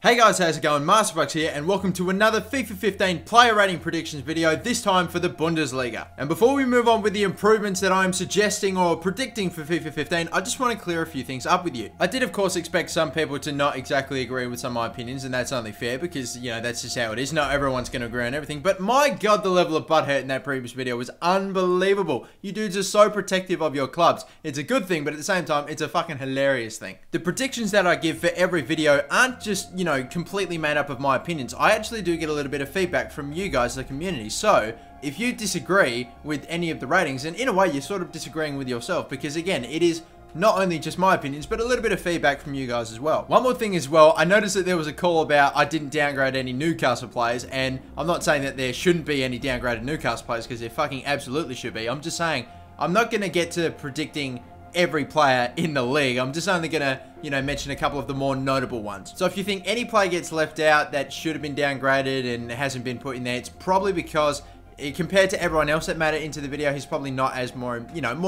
Hey guys, how's it going? MasterBucks here, and welcome to another FIFA 15 player rating predictions video, this time for the Bundesliga. And before we move on with the improvements that I'm suggesting or predicting for FIFA 15, I just want to clear a few things up with you. I did, of course, expect some people to not exactly agree with some of my opinions, and that's only fair because, you know, that's just how it is. Not everyone's going to agree on everything, but my god, the level of butthurt in that previous video was unbelievable. You dudes are so protective of your clubs. It's a good thing, but at the same time, it's a fucking hilarious thing. The predictions that I give for every video aren't just, you know, completely made up of my opinions. I actually do get a little bit of feedback from you guys, the community. So if you disagree with any of the ratings, and in a way you're sort of disagreeing with yourself, because again, it is not only just my opinions, but a little bit of feedback from you guys as well. One more thing as well, I noticed that there was a call about I didn't downgrade any Newcastle players, and I'm not saying that there shouldn't be any downgraded Newcastle players, because there fucking absolutely should be. I'm just saying, I'm not going to get to predicting every player in the league. I'm just only gonna, you know, mention a couple of the more notable ones. So if you think any player gets left out that should have been downgraded and hasn't been put in there, it's probably because compared to everyone else that made it into the video, he's probably not as more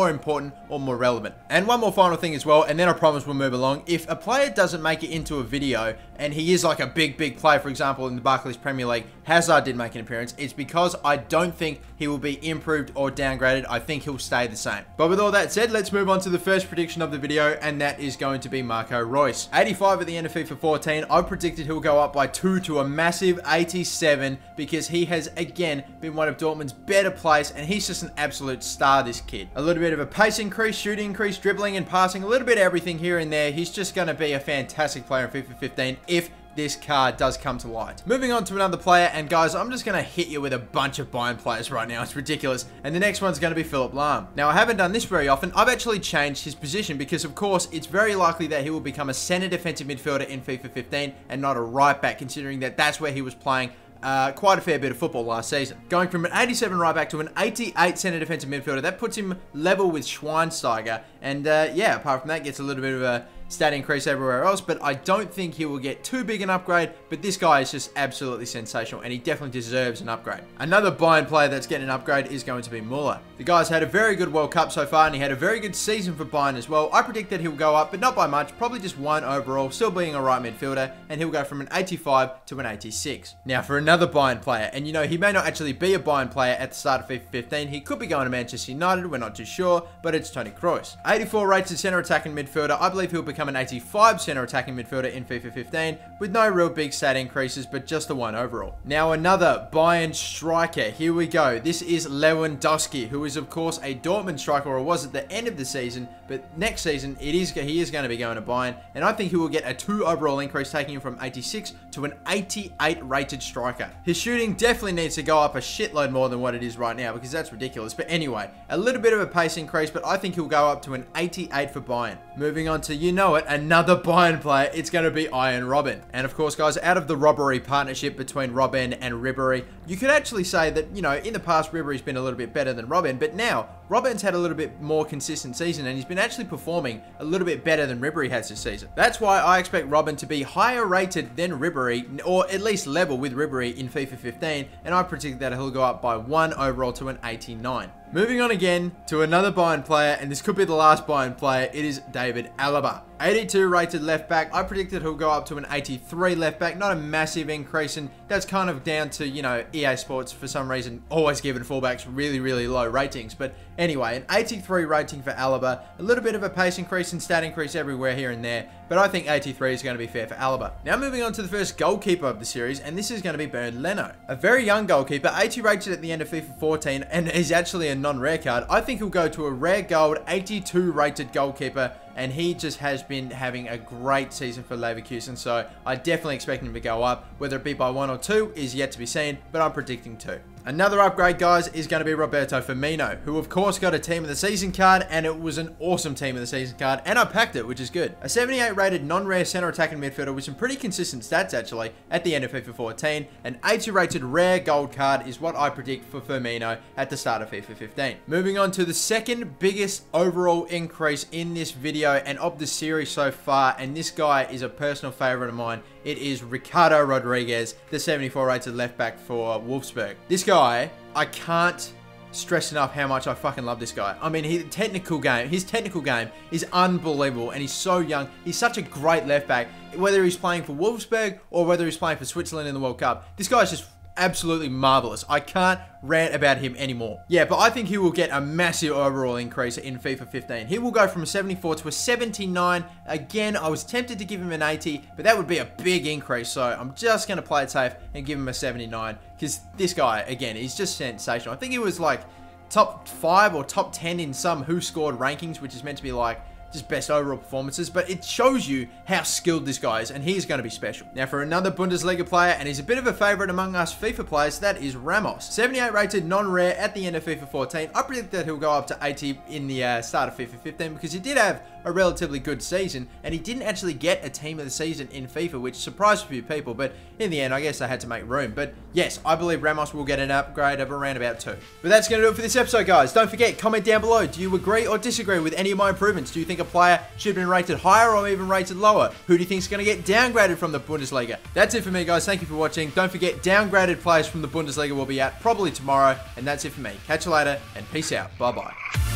important or more relevant. And one more final thing as well, and then I promise we'll move along. If a player doesn't make it into a video and he is like a big player, for example, in the Barclays Premier League, Hazard did make an appearance, it's because I don't think he will be improved or downgraded. I think he'll stay the same. But with all that said, let's move on to the first prediction of the video, and that is going to be Marco Reus. 85 at the end of FIFA 14. I predicted he'll go up by 2 to a massive 87 because he has, again, been one of Dortmund's better players, and he's just an absolute star, this kid. A little bit of a pace increase, shooting increase, dribbling and passing, a little bit of everything here and there. He's just going to be a fantastic player in FIFA 15 if this card does come to light. Moving on to another player, and guys, I'm just going to hit you with a bunch of Bayern players right now. It's ridiculous. And the next one's going to be Philipp Lahm. Now, I haven't done this very often. I've actually changed his position because, of course, it's very likely that he will become a center defensive midfielder in FIFA 15 and not a right back, considering that that's where he was playing quite a fair bit of football last season. Going from an 87 right back to an 88 centre defensive midfielder, that puts him level with Schweinsteiger. And yeah, apart from that, gets a little bit of a stat increase everywhere else, but I don't think he will get too big an upgrade, but this guy is just absolutely sensational, and he definitely deserves an upgrade. Another Bayern player that's getting an upgrade is going to be Muller. The guy's had a very good World Cup so far, and he had a very good season for Bayern as well. I predict that he'll go up, but not by much, probably just 1 overall, still being a right midfielder, and he'll go from an 85 to an 86. Now for another Bayern player, and you know, he may not actually be a Bayern player at the start of FIFA 15, he could be going to Manchester United, we're not too sure, but it's Toni Kroos. 84 rated centre attacking midfielder, I believe he'll become an 85 center attacking midfielder in FIFA 15 with no real big stat increases, but just a 1 overall. Now another Bayern striker, here we go. This is Lewandowski, who is of course a Dortmund striker, or was at the end of the season, but next season he is going to be going to Bayern, and I think he will get a 2 overall increase, taking him from 86 to an 88 rated striker. His shooting definitely needs to go up a shitload more than what it is right now, because that's ridiculous. But anyway, a little bit of a pace increase, but I think he'll go up to an 88 for Bayern. Moving on to, you know it, another Bayern player, it's going to be Arjen Robben. And of course, guys, out of the Robbery partnership between Robben and Ribéry, you could actually say that, you know, in the past, Ribéry's been a little bit better than Robben, but now Robben's had a little bit more consistent season, and he's been actually performing a little bit better than Ribéry has this season. That's why I expect Robben to be higher rated than Ribéry, or at least level with Ribéry in FIFA 15, and I predict that he'll go up by 1 overall to an 89. Moving on again to another Bayern player, and this could be the last Bayern player, it is David Alaba. 82 rated left back, I predicted he'll go up to an 83 left back, not a massive increase, and that's kind of down to, you know, EA Sports for some reason always giving fullbacks really low ratings. But anyway, an 83 rating for Alaba, a little bit of a pace increase and stat increase everywhere here and there, but I think 83 is going to be fair for Alaba. Now moving on to the first goalkeeper of the series, and this is going to be Bernd Leno. A very young goalkeeper, 80 rated at the end of FIFA 14, and is actually a non-rare card. I think he'll go to a rare gold 82 rated goalkeeper, and he just has been having a great season for Leverkusen, so I definitely expect him to go up. Whether it be by 1 or 2 is yet to be seen, but I'm predicting 2. Another upgrade, guys, is going to be Roberto Firmino, who of course got a Team of the Season card, and it was an awesome Team of the Season card, and I packed it, which is good. A 78 rated non-rare center attacking midfielder with some pretty consistent stats actually at the end of FIFA 14. An 80 rated rare gold card is what I predict for Firmino at the start of FIFA 15. Moving on to the second biggest overall increase in this video and of the series so far, and this guy is a personal favorite of mine. It is Ricardo Rodriguez, the 74 rated left back for Wolfsburg. This guy, I can't stress enough how much I fucking love this guy. I mean, his technical game is unbelievable, and he's so young. He's such a great left back, whether he's playing for Wolfsburg or whether he's playing for Switzerland in the World Cup. This guy's just absolutely marvelous. I can't rant about him anymore. Yeah, but I think he will get a massive overall increase in FIFA 15. He will go from a 74 to a 79. Again, I was tempted to give him an 80, but that would be a big increase. So I'm just going to play it safe and give him a 79 because this guy, again, he's just sensational. I think he was like top 5 or top 10 in some Who Scored rankings, which is meant to be like just best overall performances, but it shows you how skilled this guy is, and he's going to be special. Now for another Bundesliga player, and he's a bit of a favorite among us FIFA players, that is Ramos. 78 rated, non-rare at the end of FIFA 14. I predict that he'll go up to 80 in the start of FIFA 15 because he did have a relatively good season, and he didn't actually get a team of the season in FIFA, which surprised a few people, but in the end, I guess they had to make room. But yes, I believe Ramos will get an upgrade of around about 2. But that's going to do it for this episode, guys. Don't forget, comment down below. Do you agree or disagree with any of my improvements? Do you think a player should have been rated higher or even rated lower? Who do you think is going to get downgraded from the Bundesliga? That's it for me, guys. Thank you for watching. Don't forget, downgraded players from the Bundesliga will be out probably tomorrow, and that's it for me. Catch you later, and peace out. Bye-bye.